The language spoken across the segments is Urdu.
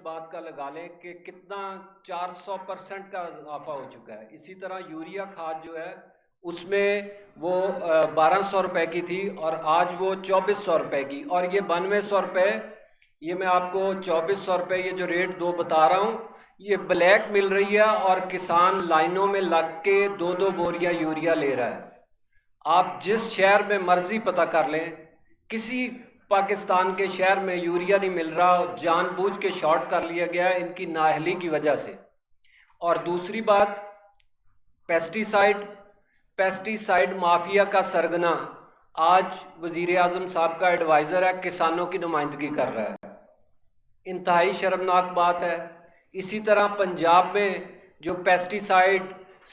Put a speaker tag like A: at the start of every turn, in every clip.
A: بات کا لگا لیں کہ کتنا 400% کا اضافہ ہو چکا ہے. اسی طرح یوریا کھاد جو ہے اس میں وہ 1200 روپے کی تھی اور آج وہ 2400 روپے کی, اور یہ 9200 روپے, یہ میں آپ کو 2400 روپے یہ جو ریٹ دو بتا رہا ہوں یہ بلیک مل رہی ہے, اور کسان لائنوں میں لگ کے 2 بوریاں یوریا لے رہا ہے. آپ جس شہر میں مرضی پتہ کر لیں, کسی پاکستان کے شہر میں یوریا نہیں مل رہا, جان بوجھ کے شارٹ کر لیا گیا ہے ان کی نااہلی کی وجہ سے. اور دوسری بات, پیسٹی سائڈ مافیا کا سرگنا آج وزیر اعظم صاحب کا ایڈوائزر ہے, کسانوں کی نمائندگی کر رہا ہے. انتہائی شرمناک بات ہے. اسی طرح پنجاب میں جو پیسٹی سائڈ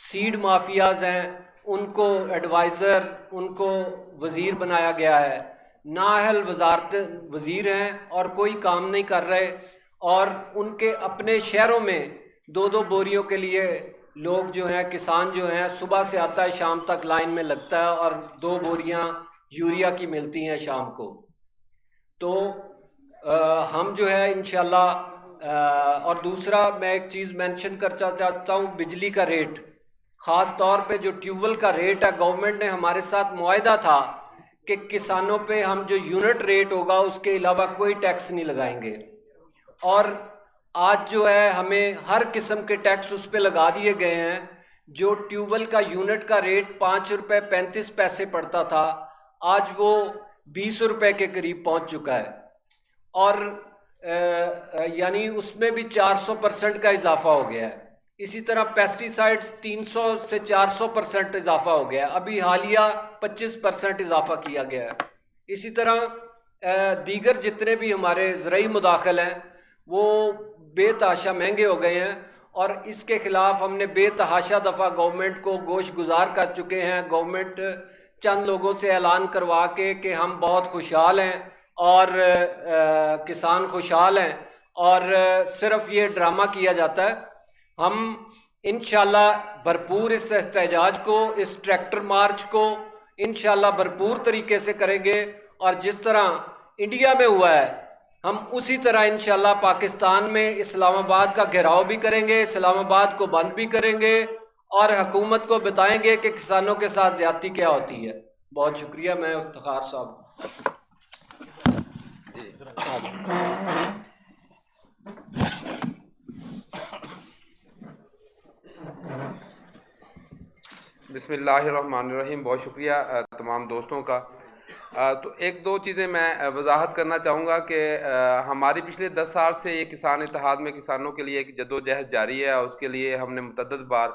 A: سیڈ مافیاز ہیں ان کو ایڈوائزر, ان کو وزیر بنایا گیا ہے. نااہل وزیر ہیں اور کوئی کام نہیں کر رہے, اور ان کے اپنے شہروں میں 2 بوریوں کے لیے لوگ جو ہیں, کسان جو ہیں, صبح سے آتا ہے شام تک لائن میں لگتا ہے اور 2 بوریاں یوریا کی ملتی ہیں شام کو. تو ہم جو ہے انشاءاللہ, اور دوسرا میں ایک چیز مینشن کرنا چاہتا ہوں, بجلی کا ریٹ, خاص طور پہ جو ٹیوب ویل کا ریٹ ہے, گورنمنٹ نے ہمارے ساتھ معاہدہ تھا کہ کسانوں پہ ہم جو یونٹ ریٹ ہوگا اس کے علاوہ کوئی ٹیکس نہیں لگائیں گے, اور آج جو ہے ہمیں ہر قسم کے ٹیکس اس پہ لگا دیے گئے ہیں. جو ٹیوب ویل کا یونٹ کا ریٹ 5 روپے 35 پیسے پڑتا تھا, آج وہ 20 روپے کے قریب پہنچ چکا ہے, اور یعنی اس میں بھی 400% کا اضافہ ہو گیا ہے. اسی طرح پیسٹی سائڈز 300 سے 400% اضافہ ہو گیا ہے, ابھی حالیہ 25% اضافہ کیا گیا ہے. اسی طرح دیگر جتنے بھی ہمارے زرعی مداخل ہیں وہ بے تحاشا مہنگے ہو گئے ہیں, اور اس کے خلاف ہم نے بے تحاشا دفعہ گورنمنٹ کو گوش گزار کر چکے ہیں. گورنمنٹ چند لوگوں سے اعلان کروا کے کہ ہم بہت خوشحال ہیں اور کسان خوشحال ہیں, اور صرف یہ ڈرامہ کیا جاتا ہے. ہم انشاءاللہ بھرپور اس احتجاج کو, اس ٹریکٹر مارچ کو انشاءاللہ بھرپور طریقے سے کریں گے, اور جس طرح انڈیا میں ہوا ہے ہم اسی طرح انشاءاللہ پاکستان میں اسلام آباد کا گھیراؤ بھی کریں گے, اسلام آباد کو بند بھی کریں گے, اور حکومت کو بتائیں گے کہ کسانوں کے ساتھ زیادتی کیا ہوتی ہے. بہت شکریہ. میں افتخار صاحب.
B: بسم اللہ الرحمن الرحیم. بہت شکریہ تمام دوستوں کا. تو 1-2 چیزیں میں وضاحت کرنا چاہوں گا کہ ہماری پچھلے 10 سال سے یہ کسان اتحاد میں کسانوں کے لیے ایک جدوجہد جاری ہے, اور اس کے لیے ہم نے متعدد بار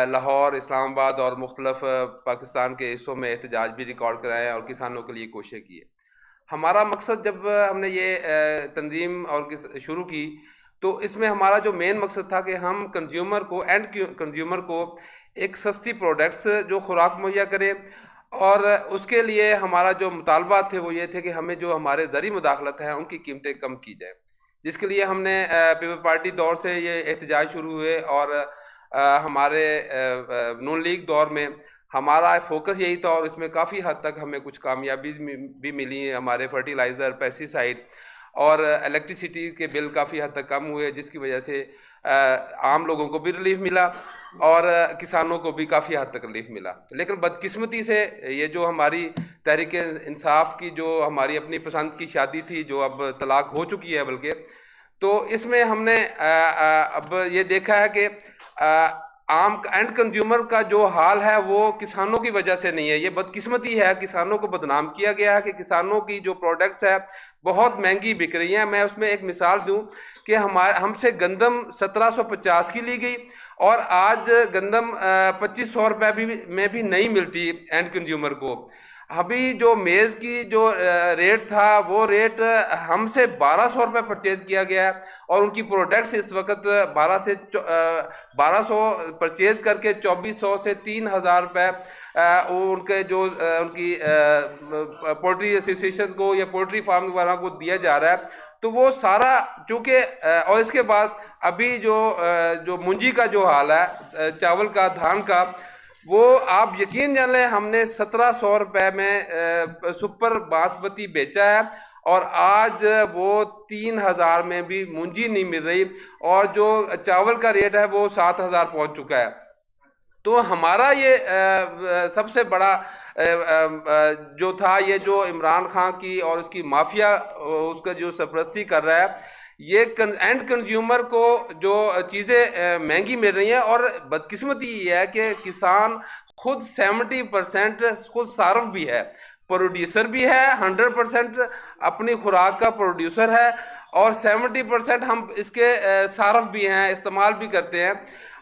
B: لاہور, اسلام آباد اور مختلف پاکستان کے حصوں میں احتجاج بھی ریکارڈ کرائے ہیں اور کسانوں کے لیے کوششیں کی ہے. ہمارا مقصد جب ہم نے یہ تنظیم اور شروع کی تو اس میں ہمارا جو مین مقصد تھا کہ ہم کنزیومر کو, اینڈ کنزیومر کو ایک سستی پروڈکٹس جو خوراک مہیا کرے, اور اس کے لیے ہمارا جو مطالبات تھے وہ یہ تھے کہ ہمیں جو ہمارے زرعی مداخلت ہیں ان کی قیمتیں کم کی جائیں, جس کے لیے ہم نے پیپل پارٹی دور سے یہ احتجاج شروع ہوئے, اور ہمارے نون لیگ دور میں ہمارا فوکس یہی تھا, اور اس میں کافی حد تک ہمیں کچھ کامیابی بھی ملی. ہمارے فرٹیلائزر, پیسٹی سائڈ اور الیکٹریسٹی کے بل کافی حد تک کم ہوئے, جس کی وجہ سے عام لوگوں کو بھی ریلیف ملا اور کسانوں کو بھی کافی حد تک ریلیف ملا. لیکن بدقسمتی سے یہ جو ہماری تحریک انصاف کی جو ہماری اپنی پسند کی شادی تھی, جو اب طلاق ہو چکی ہے بلکہ, تو اس میں ہم نے اب یہ دیکھا ہے کہ عام اینڈ کنزیومر کا جو حال ہے وہ کسانوں کی وجہ سے نہیں ہے. یہ بدقسمتی ہے, کسانوں کو بدنام کیا گیا ہے کہ کسانوں کی جو پروڈکٹس ہے بہت مہنگی بک رہی ہیں. میں اس میں ایک مثال دوں کہ ہم سے گندم 1750 کی لی گئی, اور آج گندم 2500 روپے میں بھی نہیں ملتی اینڈ کنزیومر کو. ابھی جو میز کی جو ریٹ تھا وہ ریٹ ہم سے 1200 روپے پرچیز کیا گیا ہے, اور ان کی پروڈکٹس اس وقت 1200 پرچیز کر کے 2400 سے 3000 روپے ان کے جو ان کی پولٹری ایسوسیشن کو یا پولٹری فارم والوں کو دیا جا رہا ہے. تو وہ سارا چونکہ, اور اس کے بعد ابھی جو منجی کا جو حال ہے, چاول کا, دھان کا, وہ آپ یقین جان لیں ہم نے 1700 روپے میں سپر باسمتی بیچا ہے, اور آج وہ 3000 میں بھی منجی نہیں مل رہی، اور جو چاول کا ریٹ ہے وہ 7000 پہنچ چکا ہے۔ تو ہمارا یہ سب سے بڑا جو تھا، یہ جو عمران خان کی اور اس کی مافیا اس کا جو سرپرستی کر رہا ہے، یہ اینڈ کنزیومر کو جو چیزیں مہنگی مل رہی ہیں، اور بدقسمتی یہ ہے کہ کسان خود 70% خود صارف بھی ہے، پروڈیوسر بھی ہے، 100% اپنی خوراک کا پروڈیوسر ہے، اور 70% ہم اس کے صارف بھی ہیں، استعمال بھی کرتے ہیں۔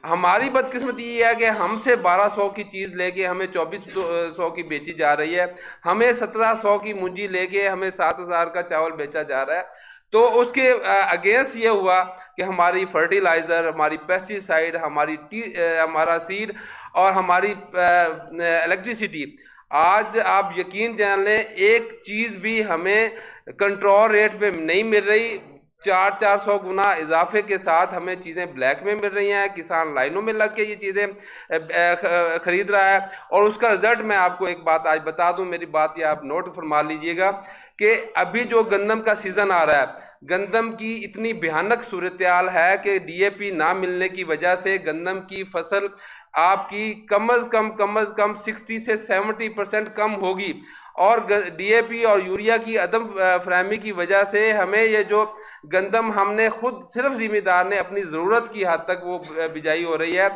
B: ہماری بدقسمتی یہ ہے کہ ہم سے 1200 کی چیز لے کے ہمیں 2400 کی بیچی جا رہی ہے، ہمیں 1700 کی منجی لے کے ہمیں 7000 کا چاول بیچا جا رہا ہے۔ تو اس کے اگینسٹ یہ ہوا کہ ہماری فرٹیلائزر، ہماری پیسٹی سائیڈ، ہمارا سیڈ اور ہماری الیکٹریسٹی، آج آپ یقین جان لیں ایک چیز بھی ہمیں کنٹرول ریٹ پہ نہیں مل رہی، 400 گنا اضافے کے ساتھ ہمیں چیزیں بلیک میں مل رہی ہیں، کسان لائنوں میں لگ کے یہ چیزیں خرید رہا ہے۔ اور اس کا رزلٹ میں آپ کو ایک بات آج بتا دوں، میری بات یہ آپ نوٹ فرما لیجئے گا کہ ابھی جو گندم کا سیزن آ رہا ہے، گندم کی اتنی بھیانک صورتحال ہے کہ ڈی اے پی نہ ملنے کی وجہ سے گندم کی فصل آپ کی کم از کم 60 سے 70% کم ہوگی، اور ڈی اے پی اور یوریا کی عدم فراہمی کی وجہ سے ہمیں یہ جو گندم ہم نے خود صرف ذمہ دار نے اپنی ضرورت کی حد تک وہ بجائی ہو رہی ہے،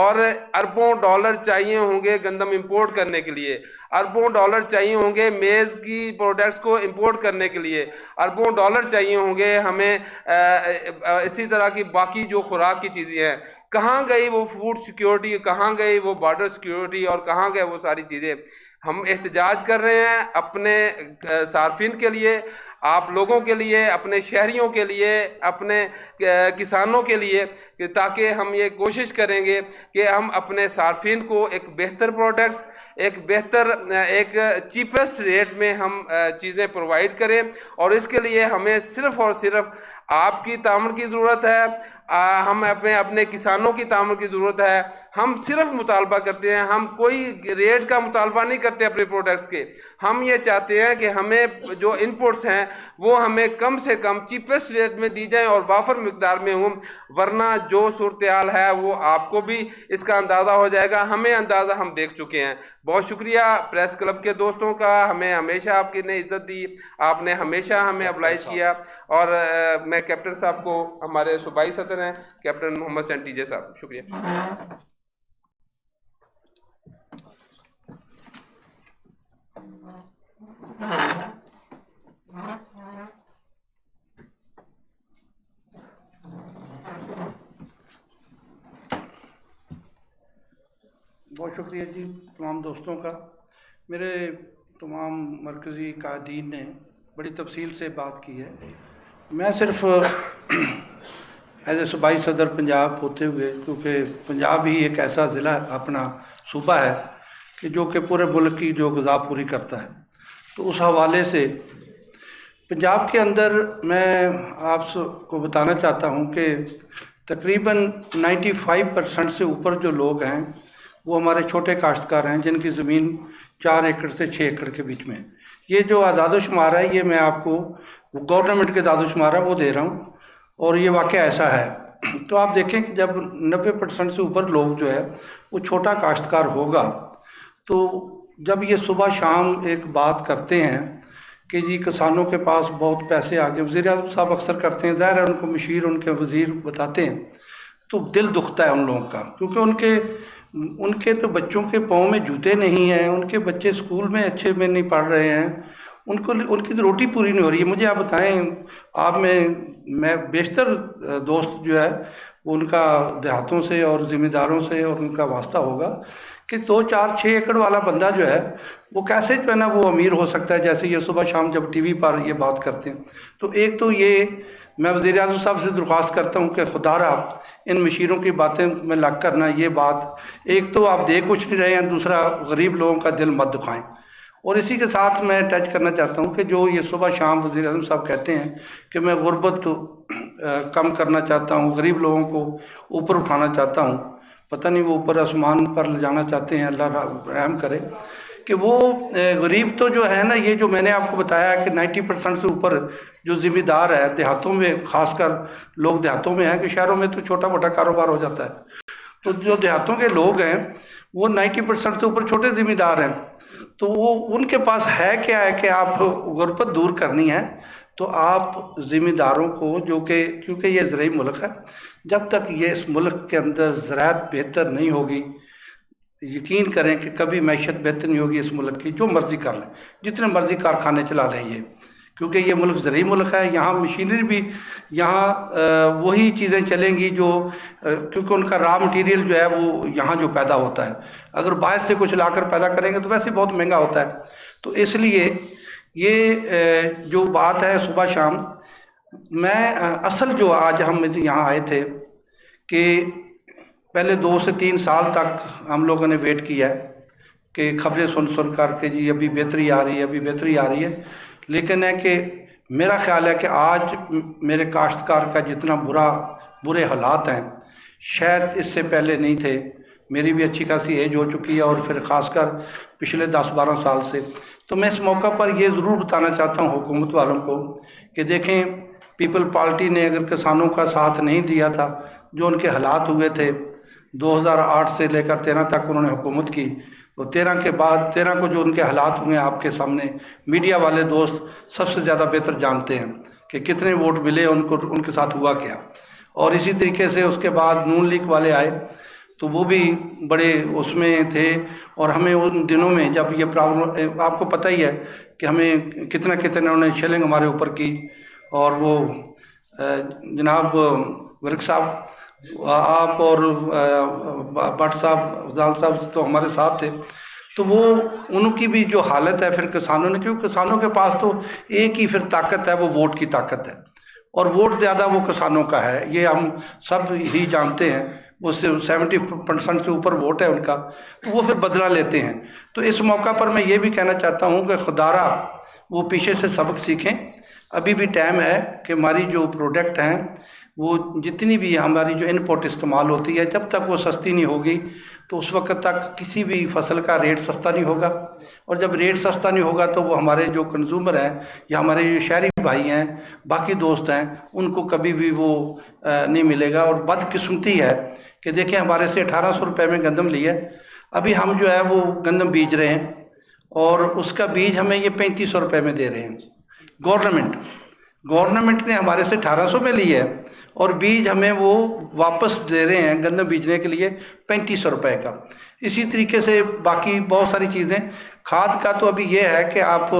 B: اور اربوں ڈالر چاہیے ہوں گے گندم امپورٹ کرنے کے لیے، اربوں ڈالر چاہیے ہوں گے میز کی پروڈکٹس کو امپورٹ کرنے کے لیے، اربوں ڈالر چاہیے ہوں گے ہمیں اسی طرح کی باقی جو خوراک کی چیزیں ہیں۔ کہاں گئی وہ فوڈ سیکیورٹی، کہاں گئی وہ بارڈر سیکیورٹی، اور کہاں گئے وہ ساری چیزیں؟ ہم احتجاج کر رہے ہیں اپنے صارفین کے لیے، آپ لوگوں کے لیے، اپنے شہریوں کے لیے، اپنے کسانوں کے لیے، کہ تاکہ ہم یہ کوشش کریں گے کہ ہم اپنے صارفین کو ایک بہتر پروڈکٹس، ایک چیپسٹ ریٹ میں ہم چیزیں پرووائڈ کریں، اور اس کے لیے ہمیں صرف اور صرف آپ کی تعاون کی ضرورت ہے، ہم اپنے کسانوں کی تعاون کی ضرورت ہے۔ ہم صرف مطالبہ کرتے ہیں، ہم کوئی ریٹ کا مطالبہ نہیں کرتے اپنے پروڈکٹس کے، ہم یہ چاہتے ہیں کہ ہمیں جو ان پٹس ہیں وہ ہمیں کم سے کم چیپسٹ ریٹ میں دی جائیں اور وافر مقدار میں ہوں، ورنہ جو صورتحال ہے وہ آپ کو بھی اس کا اندازہ ہو جائے گا، ہمیں اندازہ ہم دیکھ چکے ہیں۔ بہت شکریہ پریس کلب کے دوستوں کا، ہمیں ہمیشہ آپ کی نے عزت دی، آپ نے ہمیشہ ہمیں ابلائز کیا، اور میں کیپٹن صاحب کو، ہمارے صوبائی صدر ہیں کیپٹن محمد سینٹی جے صاحب، شکریہ۔
C: بہت شکریہ جی تمام دوستوں کا۔ میرے تمام مرکزی قائدین نے بڑی تفصیل سے بات کی ہے، میں صرف ایز اے صوبائی صدر پنجاب ہوتے ہوئے، کیونکہ پنجاب ہی ایک ایسا ضلع اپنا صوبہ ہے کہ جو کہ پورے ملک کی جو غذا پوری کرتا ہے، تو اس حوالے سے پنجاب کے اندر میں آپ کو بتانا چاہتا ہوں کہ تقریباً 95% سے اوپر جو لوگ ہیں وہ ہمارے چھوٹے کاشتکار ہیں، جن کی زمین 4 ایکڑ سے 6 ایکڑ کے بیچ میں ہے۔ یہ جو اعداد و شمار ہے یہ میں آپ کو گورنمنٹ کے اعداد و شمار ہے وہ دے رہا ہوں، اور یہ واقعہ ایسا ہے۔ تو آپ دیکھیں کہ جب 90% سے اوپر لوگ جو ہے وہ چھوٹا کاشتکار ہوگا، تو جب یہ صبح شام ایک بات کرتے ہیں کہ جی کسانوں کے پاس بہت پیسے آ گئے، وزیر اعظم صاحب اکثر کرتے ہیں، ظاہر ہے ان کو مشیر ان کے وزیر بتاتے ہیں، تو دل دکھتا ہے ان لوگوں کا، کیونکہ ان کے تو بچوں کے پاؤں میں جوتے نہیں ہیں، ان کے بچے اسکول میں اچھے میں نہیں پڑھ رہے ہیں، ان کی تو روٹی پوری نہیں ہو رہی ہے۔ مجھے آپ بتائیں، آپ میں بیشتر دوست جو ہے وہ ان کا دیہاتوں سے اور ذمہ داروں سے اور ان کا واسطہ ہوگا کہ 2 4 6 ایکڑ والا بندہ جو ہے وہ کیسے جو ہے نا وہ امیر ہو سکتا ہے، جیسے یہ صبح شام جب ٹی وی پر یہ بات کرتے ہیں۔ تو ایک تو یہ میں وزیر اعظم صاحب سے درخواست کرتا ہوں کہ خدا را ان مشیروں کی باتیں میں لگ کرنا، یہ بات ایک تو آپ دے کچھ نہیں رہے ہیں، دوسرا غریب لوگوں کا دل مت دکھائیں۔ اور اسی کے ساتھ میں ٹچ کرنا چاہتا ہوں کہ جو یہ صبح شام وزیر اعظم صاحب کہتے ہیں کہ میں غربت کم کرنا چاہتا ہوں، غریب لوگوں کو اوپر اٹھانا چاہتا ہوں، پتہ نہیں وہ اوپر آسمان پر لے جانا چاہتے ہیں، اللہ رحم کرے۔ کہ وہ غریب تو جو ہے نا، یہ جو میں نے آپ کو بتایا کہ 90% سے اوپر جو ذمہ دار ہے دیہاتوں میں، خاص کر لوگ دیہاتوں میں ہیں، کہ شہروں میں تو چھوٹا موٹا کاروبار ہو جاتا ہے، تو جو دیہاتوں کے لوگ ہیں وہ 90% سے اوپر چھوٹے ذمہ دار ہیں. تو وہ ان کے پاس ہے کیا ہے کہ آپ غربت دور کرنی ہے تو آپ ذمہ داروں کو، جو کہ کیونکہ یہ زرعی ملک ہے، جب تک یہ اس ملک کے اندر زراعت بہتر نہیں ہوگی، یقین کریں کہ کبھی معیشت بہتر نہیں ہوگی اس ملک کی. جو مرضی کر لیں، جتنے مرضی کارخانے چلا لیں یہ، کیونکہ یہ ملک زرعی ملک ہے. یہاں مشینری بھی، یہاں وہی چیزیں چلیں گی جو، کیونکہ ان کا را مٹیریل جو ہے وہ یہاں جو پیدا ہوتا ہے. اگر باہر سے کچھ لا کر پیدا کریں گے تو ویسے بہت مہنگا ہوتا ہے. تو اس لیے یہ جو بات ہے صبح شام، میں اصل جو آج ہم یہاں آئے تھے کہ پہلے 2 سے 3 سال تک ہم لوگوں نے ویٹ کیا ہے کہ خبریں سن کر کے جی ابھی بہتری آ رہی ہے، ابھی بہتری آ رہی ہے. لیکن ہے کہ میرا خیال ہے کہ آج میرے کاشتکار کا جتنا برے حالات ہیں شاید اس سے پہلے نہیں تھے. میری بھی اچھی خاصی ایج ہو چکی ہے، اور پھر خاص کر پچھلے 10-12 سال سے. تو میں اس موقع پر یہ ضرور بتانا چاہتا ہوں حکومت والوں کو کہ دیکھیں، پیپل پارٹی نے اگر کسانوں کا ساتھ نہیں دیا تھا، جو ان کے حالات ہوئے تھے 2008 سے لے کر 13 تک انہوں نے حکومت کی، تو 13 کے بعد 13 کو جو ان کے حالات ہوئے آپ کے سامنے میڈیا والے دوست سب سے زیادہ بہتر جانتے ہیں کہ کتنے ووٹ ملے ان کو، ان کے ساتھ ہوا کیا. اور اسی طریقے سے اس کے بعد نون لیگ والے آئے تو وہ بھی بڑے اس میں تھے. اور ہمیں ان دنوں میں جب یہ پرابلم، آپ کو پتہ ہی ہے کہ ہمیں کتنا انہوں نے شیلنگ ہمارے اوپر کی. اور وہ جناب ورک صاحب، آپ اور بٹ صاحب، زال صاحب تو ہمارے ساتھ تھے. تو وہ ان کی بھی جو حالت ہے پھر کسانوں نے، کیونکہ کسانوں کے پاس تو ایک ہی پھر طاقت ہے، وہ ووٹ کی طاقت ہے، اور ووٹ زیادہ وہ کسانوں کا ہے، یہ ہم سب ہی جانتے ہیں. وہ 70% سے اوپر ووٹ ہے ان کا، تو وہ پھر بدلہ لیتے ہیں. تو اس موقع پر میں یہ بھی کہنا چاہتا ہوں کہ خدارہ وہ پیچھے سے سبق سیکھیں. ابھی بھی ٹائم ہے کہ ہماری جو پروڈکٹ ہیں، وہ جتنی بھی ہماری جو انپوٹ استعمال ہوتی ہے، جب تک وہ سستی نہیں ہوگی تو اس وقت تک کسی بھی فصل کا ریٹ سستا نہیں ہوگا. اور جب ریٹ سستا نہیں ہوگا تو وہ ہمارے جو کنزیومر ہیں یا ہمارے جو شہری بھائی ہیں، باقی دوست ہیں، ان کو کبھی بھی وہ نہیں ملے گا. اور بدقسمتی ہے کہ دیکھیں، ہمارے سے 1800 روپے میں گندم لی ہے، ابھی ہم جو ہے وہ گندم بیج رہے ہیں، اور اس کا بیج ہمیں یہ 3500 روپے میں دے رہے ہیں. گورنمنٹ نے ہمارے سے 1800 میں لی ہے، اور بیج ہمیں وہ واپس دے رہے ہیں گندم بیجنے کے لیے 3500 روپے کا. اسی طریقے سے باقی بہت ساری چیزیں. کھاد کا تو ابھی یہ ہے کہ آپ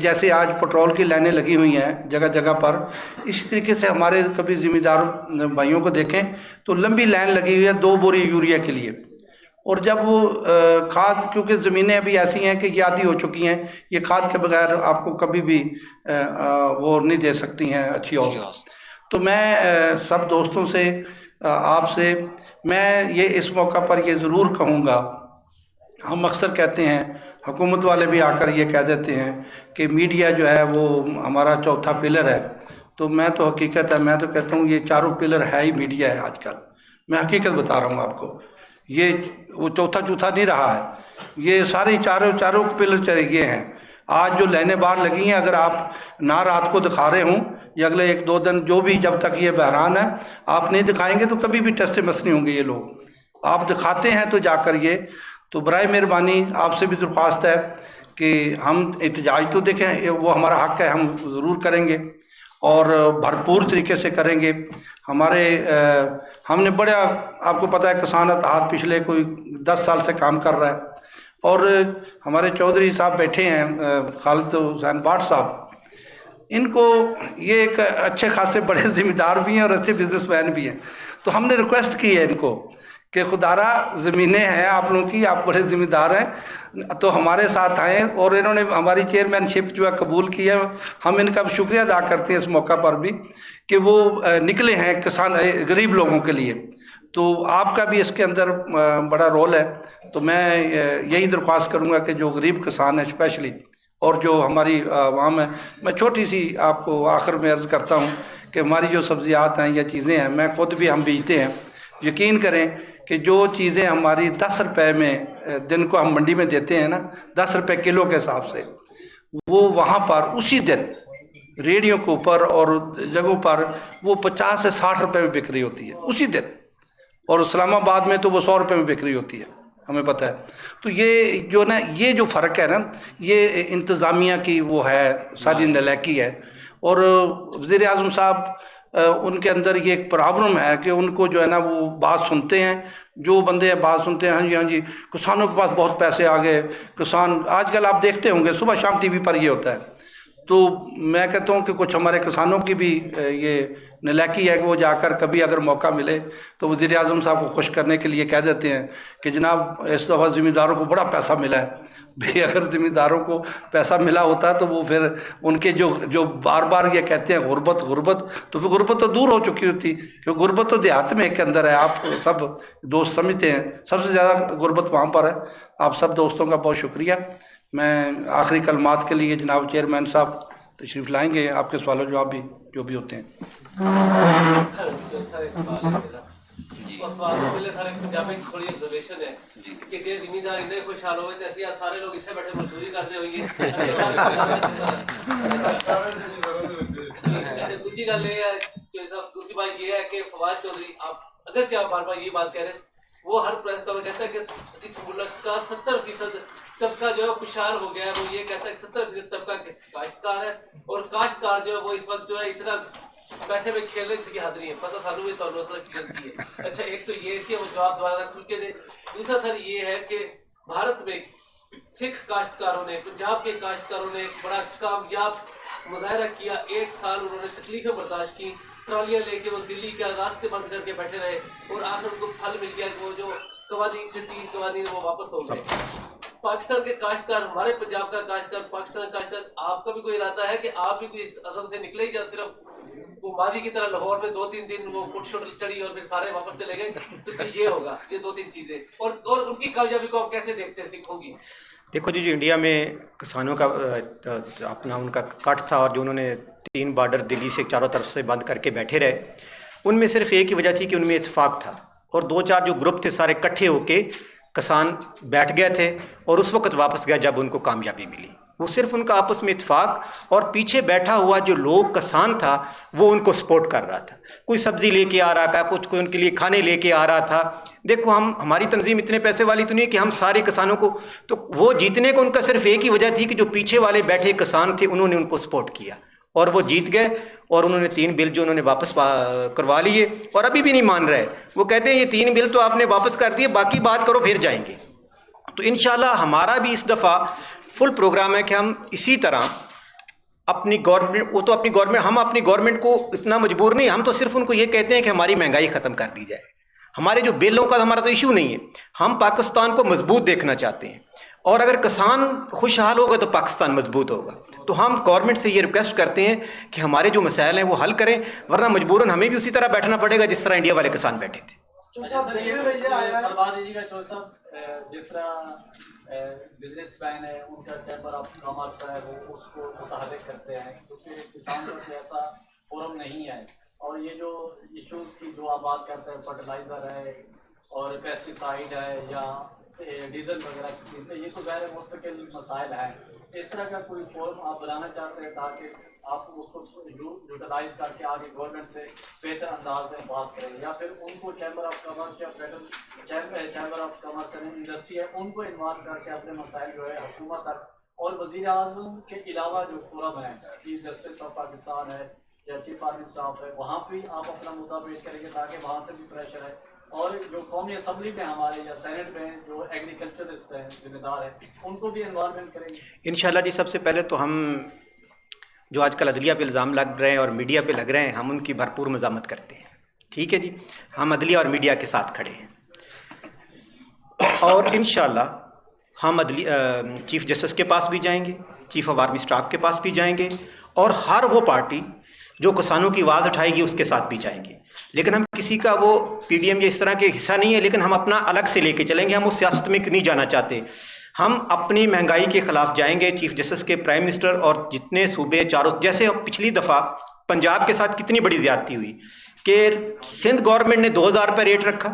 C: جیسے آج پٹرول کی لائنیں لگی ہوئی ہیں جگہ جگہ پر، اسی طریقے سے ہمارے کبھی ذمہ دار بھائیوں کو دیکھیں تو لمبی لائن لگی ہوئی ہے 2 بوری یوریا کے لیے. اور جب وہ کھاد، کیونکہ زمینیں ابھی ایسی ہیں کہ یہ آدھی ہو چکی ہیں، یہ کھاد کے بغیر آپ کو کبھی بھی وہ نہیں دے سکتی ہیں اچھی اوسط. تو میں سب دوستوں سے، آپ سے میں یہ اس موقع پر یہ ضرور کہوں گا، ہم اکثر کہتے ہیں، حکومت والے بھی آ کر یہ کہہ دیتے ہیں کہ میڈیا جو ہے وہ ہمارا چوتھا پلر ہے. تو میں تو حقیقت ہے، میں تو کہتا ہوں یہ چاروں پلر ہے ہی میڈیا ہے آج کل. میں حقیقت بتا رہا ہوں آپ کو، یہ وہ چوتھا نہیں رہا ہے، یہ سارے چاروں پلر چلے گئے ہیں. آج جو لائنیں باہر لگی ہیں، اگر آپ نہ رات کو دکھا رہے ہوں یا اگلے 1-2 دن جو بھی، جب تک یہ بحران ہے آپ نہیں دکھائیں گے تو کبھی بھی ٹیسٹ مس نہیں ہوں گے یہ لوگ. آپ دکھاتے ہیں تو جا کر یہ، تو برائے مہربانی آپ سے بھی درخواست ہے کہ ہم احتجاج تو دیکھیں، وہ ہمارا حق ہے، ہم ضرور کریں گے اور بھرپور طریقے سے کریں گے. ہم نے بڑا، آپ کو پتہ ہے کسان اتحاد پچھلے کوئی 10 سال سے کام کر رہا ہے، اور ہمارے چودھری صاحب بیٹھے ہیں، خالد حسین بٹ صاحب، ان کو یہ ایک اچھے خاصے بڑے ذمہ دار بھی ہیں اور اچھے بزنس مین بھی ہیں. تو ہم نے ریکویسٹ کی ہے ان کو کہ خدارہ زمینیں ہیں آپ لوگوں کی، آپ بڑے ذمہ دار ہیں، تو ہمارے ساتھ آئیں. اور انہوں نے ہماری چیئرمین شپ جو ہے قبول کی ہے. ہم ان کا شکریہ ادا کرتے ہیں اس موقع پر بھی کہ وہ نکلے ہیں کسان غریب لوگوں کے لیے. تو آپ کا بھی اس کے اندر بڑا رول ہے. تو میں یہی درخواست کروں گا کہ جو غریب کسان ہیں اسپیشلی، اور جو ہماری عوام ہے، میں چھوٹی سی آپ کو آخر میں عرض کرتا ہوں کہ ہماری جو سبزیات ہیں یا چیزیں ہیں، میں خود بھی ہم بیچتے ہیں. یقین کریں کہ جو چیزیں ہماری 10 روپے میں دن کو ہم منڈی میں دیتے ہیں نا 10 روپے کلو کے حساب سے، وہ وہاں پر اسی دن ریڑھیوں کے اوپر اور جگہوں پر وہ 50 سے 60 روپے میں بک رہی ہوتی ہے اسی دن، اور اسلام آباد میں تو وہ 100 روپے میں بک رہی ہوتی ہے، ہمیں پتہ ہے۔ تو یہ جو نا یہ جو فرق ہے نا، یہ انتظامیہ کی وہ ہے، ساری نالاکی ہے۔ اور وزیر اعظم صاحب ان کے اندر یہ ایک پرابلم ہے کہ ان کو جو ہے نا وہ بات سنتے ہیں، جو بندے ہیں بات سنتے ہیں، ہاں جی ہاں جی کسانوں کے پاس بہت پیسے آ گئے، کسان آج کل آپ دیکھتے ہوں گے صبح شام ٹی وی پر یہ ہوتا ہے۔ تو میں کہتا ہوں کہ کچھ ہمارے کسانوں کی بھی یہ نالاکی ہے کہ وہ جا کر کبھی اگر موقع ملے تو وزیر اعظم صاحب کو خوش کرنے کے لیے کہہ دیتے ہیں کہ جناب اس دفعہ زمینداروں کو بڑا پیسہ ملا ہے۔ بھئی اگر زمینداروں کو پیسہ ملا ہوتا تو وہ پھر ان کے جو بار بار یہ کہتے ہیں غربت غربت، تو پھر غربت تو دور ہو چکی ہوتی، کہ غربت تو دیہات میں کے اندر ہے، آپ سب دوست سمجھتے ہیں سب سے زیادہ غربت وہاں پر ہے۔ آپ سب دوستوں کا بہت شکریہ۔ میں آخری کلمات کے لیے جناب چیئرمین صاحب تشریف لائیں گے، آپ کے سوال و جواب بھی جو بھی ہوتے ہیں۔
D: دوسری گل دوسری بات یہ ہے کہ فواد چودھری اگرچہ آپ بار بار یہ بات کہہ رہے ہیں، وہ ہر پریس کور کہتا ہے کہ اس ملک کا 70% طبقہ جو ہے خوشحال ہو گیا ہے۔ وہ یہ کہتا ہے کہ 70% طبقہ کاشتکار ہے، اور کاشتکار جو ہے وہ اس وقت جو ہے اتنا پیسے میں کھیلنے کی حد نہیں ہے۔ پتہ سانو بھی تو کلیئر کی ہے۔ اچھا ایک تو یہ کہ وہ جواب دوبارہ کھل کے دے۔ دوسرا سر یہ ہے کہ بھارت میں سکھ کاشتکاروں نے، پنجاب کے کاشتکاروں نے ایک بڑا کامیاب مظاہرہ کیا۔ 1 سال انہوں نے تکلیفیں برداشت کی، ٹرالیاں لے کے وہ دلی کا راستے بند کر کے بیٹھے رہے، اور آخر ان کو پھل مل گیا کہ وہ جو قوانین تھے 3 قوانین وہ واپس ہو گئے۔ پاکستان کے کاشتکار، ہمارے پنجاب کا کاشتکار، پاکستان کا کاشتکار، آپ کا بھی کوئی ارادہ ہے کہ آپ بھی کوئی اس عزم سے نکلے یا صرف وہ ماضی کی طرح لاہور میں 2-3 دن وہ پٹ شٹ چڑھی اور پھر سارے واپس چلے گئے؟ تو یہ ہوگا، یہ 2-3 چیزیں، اور ان کی کامیابی کو آپ کیسے دیکھتے ہیں سکھوں کی؟
E: دیکھو جی، جو انڈیا میں کسانوں کا اپنا ان کا کٹ تھا، اور جو انہوں نے 3 بارڈر دلی سے چاروں طرف سے بند کر کے بیٹھے رہے، ان میں صرف ایک ہی وجہ تھی کہ ان میں اتفاق تھا، اور 2-4 جو گروپ تھے سارے اکٹھے ہو کے کسان بیٹھ گئے تھے، اور اس وقت واپس گئے جب ان کو کامیابی ملی۔ وہ صرف ان کا آپس میں اتفاق، اور پیچھے بیٹھا ہوا جو لوگ کسان تھا وہ ان کو سپورٹ کر رہا تھا، کوئی سبزی لے کے آ رہا تھا، کوئی ان کے لیے کھانے لے کے آ رہا تھا۔ دیکھو ہماری تنظیم اتنے پیسے والی تو نہیں ہے کہ ہم سارے کسانوں کو، تو وہ جیتنے کو ان کا صرف ایک ہی وجہ تھی کہ جو پیچھے والے بیٹھے کسان تھے انہوں نے ان کو سپورٹ کیا، اور وہ جیت گئے، اور انہوں نے 3 بل جو انہوں نے واپس کروا لیے، اور ابھی بھی نہیں مان رہے۔ وہ کہتے ہیں یہ 3 بل تو آپ نے واپس کر دیے، باقی بات کرو پھر جائیں گے۔ تو انشاءاللہ ہمارا بھی اس دفعہ فل پروگرام ہے کہ ہم اسی طرح اپنی گورنمنٹ، وہ تو اپنی گورنمنٹ، ہم اپنی گورنمنٹ کو اتنا مجبور نہیں، ہم تو صرف ان کو یہ کہتے ہیں کہ ہماری مہنگائی ختم کر دی جائے۔ ہمارے جو بلوں کا ہمارا تو ایشو نہیں ہے، ہم پاکستان کو مضبوط دیکھنا چاہتے ہیں، اور اگر کسان خوشحال ہوگا تو پاکستان مضبوط ہوگا۔ تو ہم گورنمنٹ سے یہ ریکویسٹ کرتے ہیں کہ ہمارے جو مسائل ہیں وہ حل کریں، ورنہ مجبوراً ہمیں بھی اسی طرح بیٹھنا پڑے گا جس طرح انڈیا والے کسان بیٹھے تھے۔
F: فرما دیجیے گا چوہدری صاحب، جس طرح بزنس مین ہے ان کا چیمبر آف کامرس ہے، وہ اس کو متحرک کرتے ہیں، کیونکہ کسانوں کا ایسا فورم نہیں ہے، اور یہ جو ایشوز کی جو آپ بات کرتے ہیں، فرٹیلائزر ہے اور پیسٹیسائڈ ہے یا ڈیزل وغیرہ کی قیمتیں، یہ تو غیر مستقل مسائل ہیں۔ اس طرح کا کوئی فورم آپ بنانا چاہتے ہیں تاکہ آپ اس کو یوٹیلائز کر کے آگے گورنمنٹ سے بہتر انداز میں بات کریں، یا پھر ان کو چیمبر آف کامرس یا federal chamber of commerce and industry ہے ان کو انوالو کر کے اپنے مسائل جو ہے حکومت تک، اور وزیر اعظم کے علاوہ جو فورم ہے، چیف جسٹس آف پاکستان ہے یا چیف آرمی اسٹاف ہے، وہاں پہ آپ اپنا مدعا پیش کریں گے تاکہ وہاں سے بھی پریشر ہے، اور جو قومی اسمبلی میں ہمارے یا سینٹ میں جو ایگریکلچرسٹ ہیں، ذمہ دار ہیں، ان کو بھی انوالومنٹ کریں گے؟
E: انشاءاللہ جی، سب سے پہلے تو ہم جو آج کل عدلیہ پہ الزام لگ رہے ہیں اور میڈیا پہ لگ رہے ہیں، ہم ان کی بھرپور مذمت کرتے ہیں، ٹھیک ہے جی، ہم عدلیہ اور میڈیا کے ساتھ کھڑے ہیں، اور انشاءاللہ ہم چیف جسٹس کے پاس بھی جائیں گے، چیف آف آرمی اسٹاف کے پاس بھی جائیں گے، اور ہر وہ پارٹی جو کسانوں کی آواز اٹھائے گی اس کے ساتھ بھی جائیں گے۔ لیکن ہم کسی کا وہ پی ڈی ایم یا اس طرح کے حصہ نہیں ہے، لیکن ہم اپنا الگ سے لے کے چلیں گے، ہم اس سیاست میں نہیں جانا چاہتے۔ ہم اپنی مہنگائی کے خلاف جائیں گے، چیف جسٹس کے، پرائم منسٹر اور جتنے صوبے چاروں، جیسے پچھلی دفعہ پنجاب کے ساتھ کتنی بڑی زیادتی ہوئی کہ سندھ گورنمنٹ نے 2000 روپے ریٹ رکھا،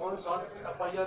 G: 5-7 FIR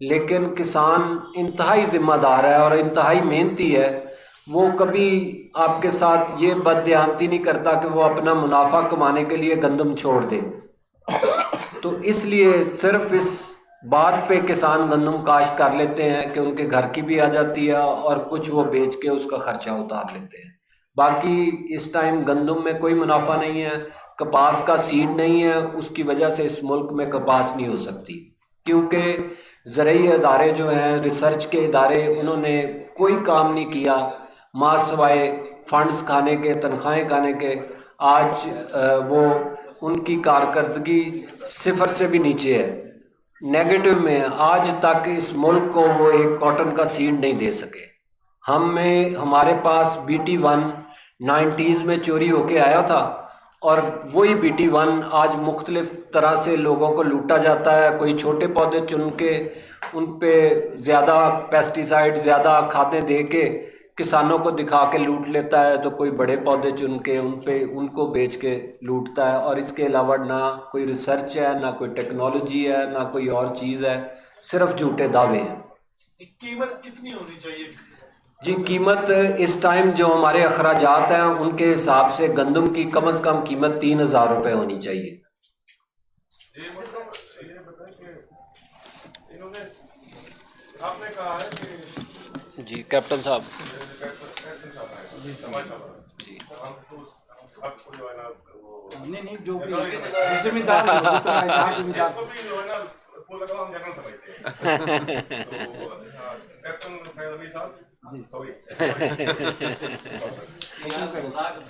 A: لیکن کسان انتہائی ذمہ دار ہے اور انتہائی محنتی ہے. وہ کبھی آپ کے ساتھ یہ بددیانتی نہیں کرتا کہ وہ اپنا منافع کمانے کے لیے گندم چھوڑ دے. تو اس لیے صرف اس بات پہ کسان گندم کاشت کر لیتے ہیں کہ ان کے گھر کی بھی آ جاتی ہے اور کچھ وہ بیچ کے اس کا خرچہ اتار لیتے ہیں. باقی اس ٹائم گندم میں کوئی منافع نہیں ہے. کپاس کا سیڈ نہیں ہے، اس کی وجہ سے اس ملک میں کپاس نہیں ہو سکتی، کیونکہ زرعی ادارے جو ہیں، ریسرچ کے ادارے، انہوں نے کوئی کام نہیں کیا ماں سوائے فنڈز کھانے کے، تنخواہیں کھانے کے. آج وہ ان کی کارکردگی صفر سے بھی نیچے ہے، نیگیٹو میں ہے. آج تک اس ملک کو وہ ایک کاٹن کا سیڈ نہیں دے سکے. ہمارے پاس BT1 90s میں چوری ہو کے آیا تھا، اور وہی BT1 آج مختلف طرح سے لوگوں کو لوٹا جاتا ہے. کوئی چھوٹے پودے چن کے ان پہ زیادہ پیسٹیسائڈ، زیادہ کھادیں دے کے کسانوں کو دکھا کے لوٹ لیتا ہے، تو کوئی بڑے پودے چن کے ان کو بیچ کے لوٹتا ہے. اور اس کے علاوہ نہ کوئی ریسرچ ہے، نہ کوئی ٹیکنالوجی ہے، نہ کوئی اور چیز ہے، صرف جھوٹے دعوے ہیں.
G: قیمت کتنی ہونی چاہیے؟
A: جی، قیمت اس ٹائم جو ہمارے اخراجات ہیں ان کے حساب سے گندم کی کم از کم قیمت 3,000 روپے ہونی چاہیے.
G: یہ بتائیں کہ انہوں نے، آپ نے کہا ہے کہ
A: جی کیپٹن صاحب.
G: جی آپ کو جو ہے نا وہ
C: نہیں جو بھی ذمہ دار ذمہ دار
G: کو لگا ہم جنرل سمجھتے ہیں تو کیپٹن فیض علی صاحب